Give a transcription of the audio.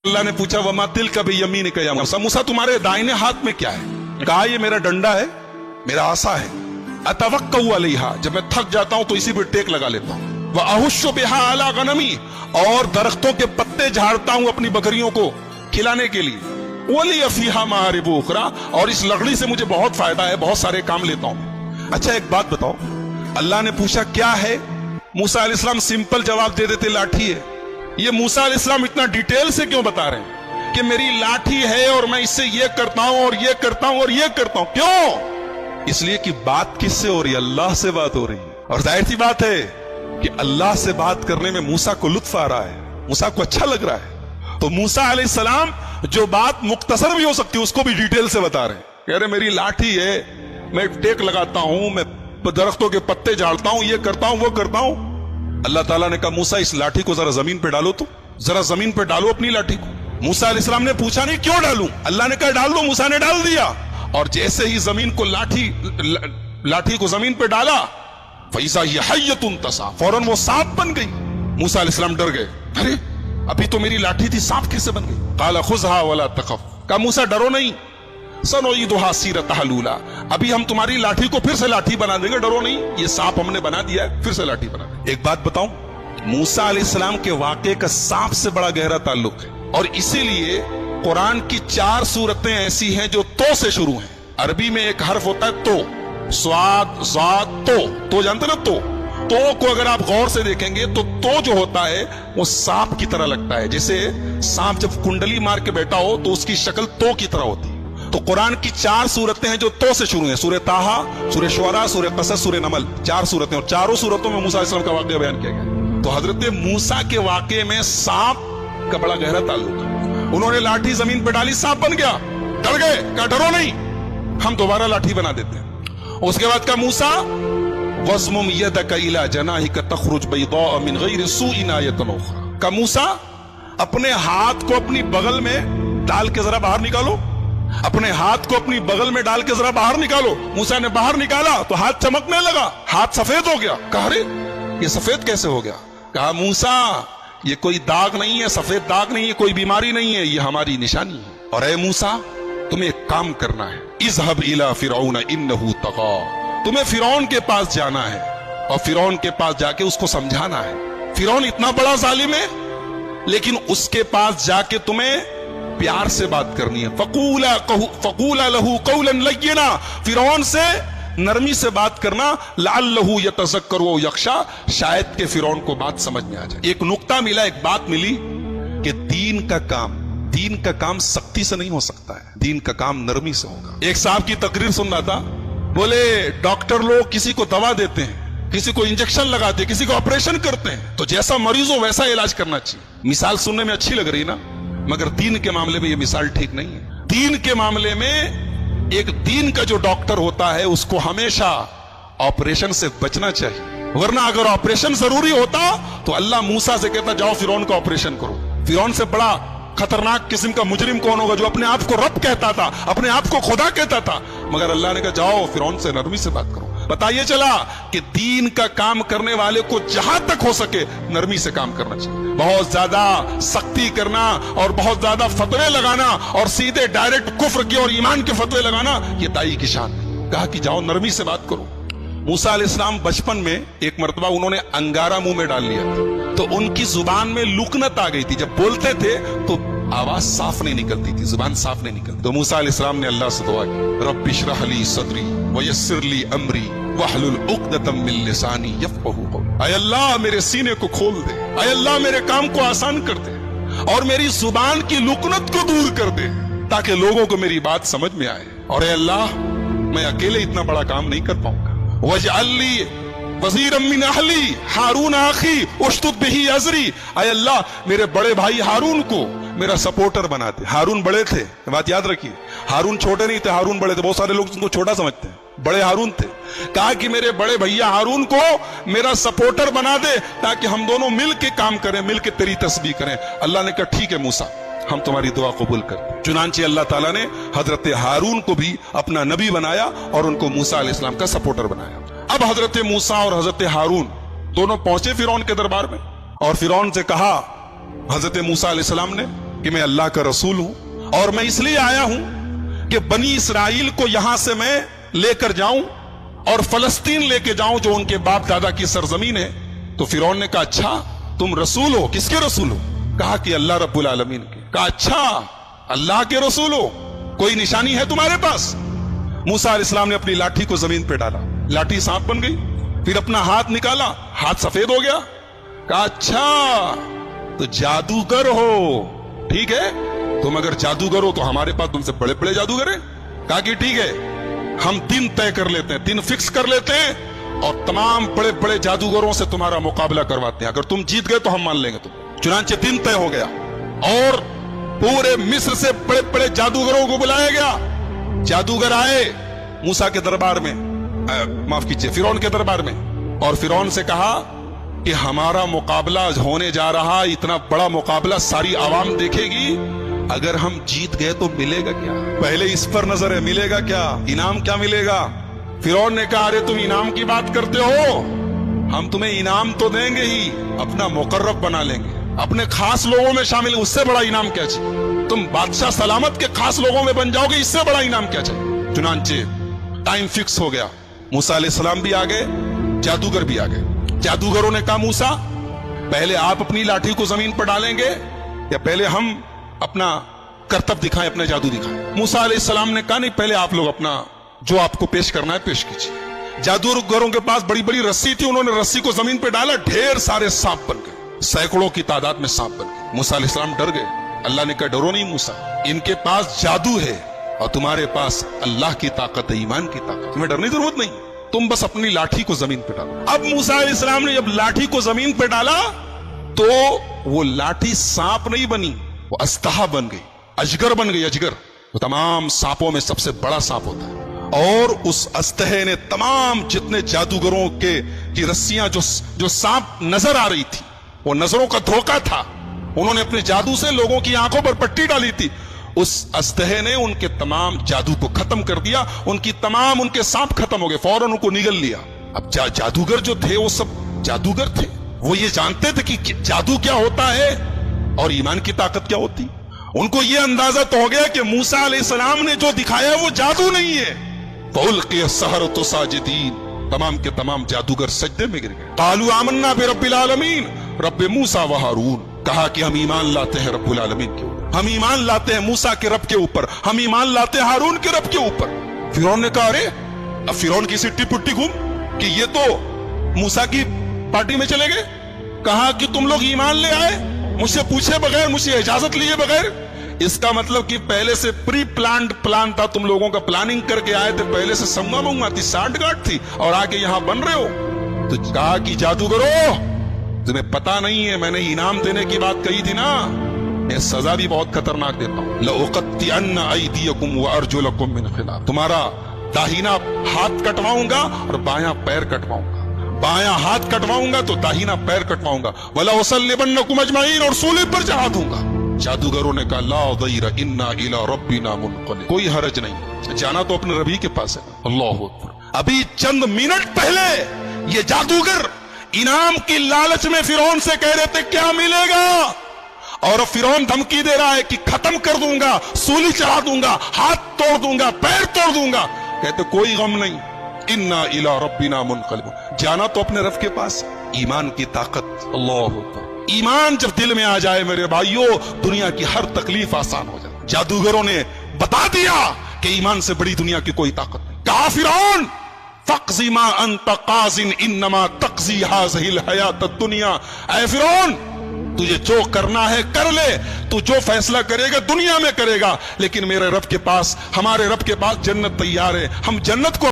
अल्लाह ने पूछा वमा तिल का भी यमीन का या मूसा, मूसा तुम्हारे दाहिने हाथ में क्या है? कहा ये मेरा डंडा है, मेरा आसा है। अतवक्कउ अलैहा, जब मैं थक जाता हूं तो इसी पर टेक लगा लेता हूं। व अहुश्शु बिहा अला गनमी, और दरख्तों के पत्ते झाड़ता हूं अपनी बकरियों को खिलाने के लिए। वली फीहा मारिब उखरा, और इस लकड़ी से मुझे बहुत फायदा है, बहुत सारे काम लेता हूं। अच्छा एक बात बताओ, अल्लाह ने पूछा क्या है, मूसा अलैहिस्सलाम सिंपल जवाब दे देते लाठी है। ये मूसा अलैहिस्सलाम इतना डिटेल से क्यों बता रहे हैं कि मेरी लाठी है और मैं इससे ये करता हूं और ये करता हूं और ये करता हूं? क्यों? इसलिए कि बात किससे हो रही है? अल्लाह से बात हो रही है। और जाहिर सी बात है कि अल्लाह से बात करने में मूसा को लुत्फ आ रहा है, मूसा को अच्छा लग रहा है। तो मूसा अलैहिस्सलाम जो बात मुख्तसर भी हो सकती है उसको भी डिटेल से बता रहे हैं। कह रहे मेरी लाठी है, मैं टेक लगाता हूं, मैं दरख्तों के पत्ते झाड़ता हूं, ये करता हूं, वो करता हूं। अल्लाह ताला ने कहा मूसा इस लाठी को जरा जमीन पे डालो, तुम जरा जमीन पे डालो अपनी लाठी को। मूसा अलैहिस्सलाम ने पूछा नहीं क्यों डालूं, अल्लाह ने कहा डाल दो, मूसा ने डाल दिया। और जैसे ही जमीन को लाठी को जमीन पे डाला, फैज़ा हिय हय्यतुन तसा, फौरन वो सांप बन गई। मूसा अलैहिस्सलाम डर गए, अरे अभी तो मेरी लाठी थी, सांप कैसे बन गई? काला खुज़हा वला तखफ, कहा मूसा डरो नहीं, सनुईदुहा सीरतहा लूला, अभी हम तुम्हारी लाठी को फिर से लाठी बना देंगे, डरो नहीं, ये सांप हमने बना दिया है, फिर से लाठी बना देंगे। एक बात बताऊं, मूसा अलैहिस्सलाम के वाक़े का सांप से बड़ा गहरा ताल्लुक है, और इसीलिए कुरान की 4 सूरतें ऐसी हैं जो तो से शुरू हैं। अरबी में एक हर्फ होता है तो, स्वाद ज़ात तो जानते ना, तो को अगर आप गौर से देखेंगे तो जो होता है वो सांप की तरह लगता है। जैसे सांप जब कुंडली मार के बैठा हो तो उसकी शक्ल तो की तरह होती है। तो कुरान की 4 सूरतें हैं जो तो से शुरू हैं, सूरह ताहा, सूरह शुअरा, सूरह कसस, सूरह नमल, 4 सूरतें, और चारों सूरतों में मूसा अलैहिस्सलाम का वाक़या बयान किया गया। तो हजरत मूसा के वाक़े में सांप का बड़ा गहरा ताल्लुक है। उन्होंने लाठी जमीन पर डाली, सांप बन गया, डर गए, कहा डरो नहीं, हम दोबारा लाठी बना देते हैं। उसके बाद का मूसा वज़्मुम यदक इला जनाहिक तखरुज बैदा मिन गैरि सूइन आयतन उखरा, का मूसा अपने हाथ को अपनी बगल में डाल के जरा बाहर निकालो, अपने हाथ को अपनी बगल में डाल के जरा बाहर निकालो। मूसा ने बाहर निकाला तो हाथ चमकने लगा, हाथ सफेद हो गया। कहा अरे ये सफेद कैसे हो गया? कहा मूसा ये कोई दाग नहीं है, सफेद दाग नहीं है, कोई बीमारी नहीं है, ये हमारी निशानी है। और ऐ मूसा तुम्हें एक काम करना है, इज़हब इला फिरौन इन्नहु तग़ा, तुम्हें फिरौन के पास जाना है और फिरौन के पास जाके उसको समझाना है। फिरौन इतना बड़ा जालिम है, लेकिन उसके पास जाके तुम्हें प्यार से बात करनी है। फक़ूला लहू क़ौलन लय्यिना, फिरौन से नरमी से बात करना, लअल्लहु यतज़क्करु व यख्शा, शायद के फिरौन को बात समझ में आ जाए। एक नुक्ता मिला, एक बात मिली कि दीन का काम सख्ती से नहीं हो सकता है, दीन का काम नरमी से होगा। एक साहब की तकरीर सुन रहा था, बोले डॉक्टर लोग किसी को दवा देते हैं, किसी को इंजेक्शन लगाते हैं, किसी को ऑपरेशन करते हैं, तो जैसा मरीज हो वैसा इलाज करना चाहिए। मिसाल सुनने में अच्छी लग रही ना, मगर दीन के मामले में यह मिसाल ठीक नहीं है। दीन के मामले में एक दीन का जो डॉक्टर होता है उसको हमेशा ऑपरेशन से बचना चाहिए, वरना अगर ऑपरेशन जरूरी होता तो अल्लाह मूसा से कहता जाओ फिरौन का ऑपरेशन करो। फिरौन से बड़ा खतरनाक किस्म का मुजरिम कौन होगा जो अपने आप को रब कहता था, अपने आप को खुदा कहता था, मगर अल्लाह ने कहा जाओ फिरौन से नरमी से बात करो। बताइए चला कि दीन का काम करने वाले को जहां तक हो सके नरमी से काम करना चाहिए। बहुत ज्यादा सख्ती करना और बहुत ज्यादा फतवे लगाना और सीधे डायरेक्ट कुफ्र के और ईमान के फतवे लगाना, ये दाई की शान है। कहा कि जाओ नरमी से बात करो। मूसा अलैहिस्सलाम बचपन में एक मर्तबा उन्होंने अंगारा मुंह में डाल लिया था, तो उनकी जुबान में लुकनत आ गई थी, जब बोलते थे तो आवाज साफ नहीं निकलती थी, जुबान साफ नहीं निकलती। तो मूसा अलैहिस्सलाम ने अल्लाह से दुआ की, रब्बि इश्रह ली सदरी वयस्सिर ली अमरी वहलुल उक़दतम मिन लिसानी यफ़क़हू क़ौली, ऐ अल्लाह मेरे सीने को खोल दे, ऐ अल्लाह मेरे काम को आसान कर दे और मेरी जुबान की लुकनत को दूर कर दे, ताकि लोगों को मेरी बात समझ में आए। और ऐ अल्लाह मैं अकेले इतना बड़ा काम नहीं कर पाऊंगा। वजअल ली वज़ीरम मिन अहली हारून अख़ी उश्तुद बिही अज़री, ऐ अल्लाह मेरे बड़े भाई हारून को मेरा सपोर्टर बना दे। हारून बड़े थे, बात याद रखिए, हारून छोटे नहीं थे, हारून बड़े थे। बहुत सारे लोग उनको छोटा समझते हैं, बड़े हारून थे। कहा कि मेरे बड़े भैया हारून को मेरा सपोर्टर बना दे ताकि हम दोनों मिल के काम करें, मिल के तेरी तस्बीह करें। अल्लाह ने कहा ठीक है मूसा, हम तुम्हारी दुआ कबूल करते। चुनांचे अल्लाह ताला ने हजरत हारून को भी अपना नबी बनाया और उनको मूसा अलैहिस्सलाम का सपोर्टर बनाया। अब हजरत मूसा और हजरत हारून दोनों पहुंचे फिरौन के दरबार में और फिरौन से कहा हजरत मूसा अलैहिस्सलाम ने کہ मैं अल्लाह का रसूल हूं और मैं इसलिए आया हूं कि बनी इसराइल को यहां से मैं लेकर जाऊं और फलस्तीन लेके जाऊं जो उनके बाप दादा की सरजमीन है। तो फिरौन ने कहा अच्छा तुम रसूल हो, किसके रसूल हो? कहा कि अल्लाह रब्बुल आलमीन के। कहा अच्छा अल्लाह के रसूल हो, कोई निशानी है तुम्हारे पास? मूसा अलैहिस्सलाम ने अपनी लाठी को जमीन पे डाला, लाठी सांप बन गई। फिर अपना हाथ निकाला, हाथ सफेद हो गया। कहा अच्छा तो जादूगर हो, ठीक है, तुम अगर जादूगर हो तो हमारे पास तुमसे बड़े बड़े जादूगर हैं। कहा कि ठीक है, हम दिन तय कर लेते हैं, दिन फिक्स कर लेते हैं और तमाम बड़े बड़े जादूगरों से तुम्हारा मुकाबला करवाते हैं, अगर तुम जीत गए तो हम मान लेंगे तुम। चुनांचे दिन तय हो गया और पूरे मिस्र से बड़े बड़े जादूगरों को बुलाया गया। जादूगर आए मूसा के दरबार में, माफ कीजिए फिरौन के दरबार में, और फिरौन से कहा कि हमारा मुकाबला होने जा रहा, इतना बड़ा मुकाबला सारी आवाम देखेगी, अगर हम जीत गए तो मिलेगा क्या? पहले इस पर नजर है, मिलेगा क्या, इनाम क्या मिलेगा? फिरौन ने कहा अरे तुम इनाम की बात करते हो, हम तुम्हें इनाम तो देंगे ही, अपना मुकर्रब बना लेंगे, अपने खास लोगों में शामिल, उससे बड़ा इनाम क्या चाहिए? तुम बादशाह सलामत के खास लोगों में बन जाओगे, इससे बड़ा इनाम क्या चाहिए? चुनांचे टाइम फिक्स हो गया, मूसा अलैहिस्सलाम भी आ गए, जादूगर भी आ गए। जादूगरों ने कहा मूसा पहले आप अपनी लाठी को जमीन पर डालेंगे या पहले हम अपना करतब दिखाएं, अपना जादू दिखाएं? मूसा अलैहिस्सलाम ने कहा नहीं, पहले आप लोग अपना जो आपको पेश करना है पेश कीजिए। जादूगरों के पास बड़ी बड़ी रस्सी थी, उन्होंने रस्सी को जमीन पे डाला, ढेर सारे सांप बन गए, सैकड़ों की तादाद में सांप बन गए। मूसा अलैहिस्सलाम डर गए। अल्लाह ने कहा डरो नहीं मूसा, इनके पास जादू है और तुम्हारे पास अल्लाह की ताकत है, ईमान की ताकत, तुम्हें डरने की जरूरत नहीं, तुम बस अपनी लाठी को जमीन पे डालो। अब मूसा अलैहिस्सलाम ने जब लाठी को जमीन पे डाला तो वो लाठी सांप नहीं बनी, वो अस्तहा बन गई, अजगर बन गई, अजगर। तो तमाम सांपों में सबसे बड़ा सांप होता है और उस अस्तहे ने तमाम जितने जादूगरों की रस्सियां जो सांप नजर आ रही थी, वो नजरों का धोखा था, उन्होंने अपने जादू से लोगों की आंखों पर पट्टी डाली थी, उस अस्तहे ने उनके तमाम जादू को खत्म कर दिया, उनके सांप खत्म हो गए, फौरन उनको निगल लिया। अब जादूगर जो थे वो सब जादूगर थे, वो ये जानते थे कि जादू क्या होता है और ईमान की ताकत क्या होती। उनको ये अंदाजा तो हो गया कि मूसा अलैहिस्सलाम ने जो दिखाया वो जादू नहीं है। फउल्क़िय सहरतु साजिदीन, तमाम के तमाम जादूगर सजदे में गिर गए। क़ालू आमन्ना बिरब्बिल आलमीन, रब्बे मूसा व हारून, कहा कि हम ईमान लाते हैं रब्बुल आलमीन के ऊपर, हम ईमान लाते हैं मूसा के रब के ऊपर, हम ईमान लाते हैं हारून के रब के ऊपर। फिरौन ने कहा अरे, अब फिरौन की सिट्टी पुट्टी घूम कि ये तो मूसा की पार्टी में चले गए। कहा कि तुम लोग ईमान ले आए मुझसे पूछे बगैर, मुझसे इजाजत लिए बगैर, इसका मतलब कि पहले से प्री प्लान था, तुम लोगों का प्लानिंग करके आए थे, पहले से संगा मंगा थी, साठगांठ थी और आके यहां बन रहे हो। तो कहा कि जादूगरो तुम्हें पता नहीं है, मैंने इनाम देने की बात कही थी ना, मैं सजा भी बहुत खतरनाक देता हूं। लउक़त्तिअन्न अयदियकुम व अर्जुलकुम मिन खिलाफ, तुम्हारा दाहिना हाथ कटवाऊंगा और बायां पैर कटवाऊंगा, बायां हाथ कटवाऊंगा तो दाहिना पैर कटवाऊंगा, वला उसल्लिबन्नकुम अजमईन, और सूली पर चढ़ा दूंगा। जादूगरों ने कहा ला दैर इन्ना इला रब्बिना मुनक़लिब, कोई हरज नहीं, जाना तो अपने रबी के पास है। अल्लाहु अकबर। अभी चंद मिनट पहले ये जादूगर इनाम की लालच में फिरौन से कह रहे थे क्या मिलेगा, और फिरौन धमकी दे रहा है कि खत्म कर दूंगा, सूली चढ़ा दूंगा, हाथ तोड़ दूंगा, पैर तोड़ दूंगा। कहते कोई गम नहीं, इन्ना इला रब्बिना मुनक़लिब, जाना तो अपने रब के पास। ईमान की ताकत, अल्लाहु अकबर। ईमान जब दिल में आ जाए मेरे भाइयों, दुनिया की हर तकलीफ आसान हो जाए। जादूगरों ने बता दिया कि ईमान से बड़ी दुनिया की कोई ताकत नहीं। कहा फिरौन फ़क़ज़ि मा अंत क़ाज़िन इन्नमा तक़ज़ी हाज़िहिल हयातद दुनिया, ऐ फिरौन तुझे जो करना है कर ले, तू जो फैसला करेगा दुनिया में करेगा, लेकिन मेरे रब के पास, हमारे रब के पास जन्नत तैयार है, हम जन्नत को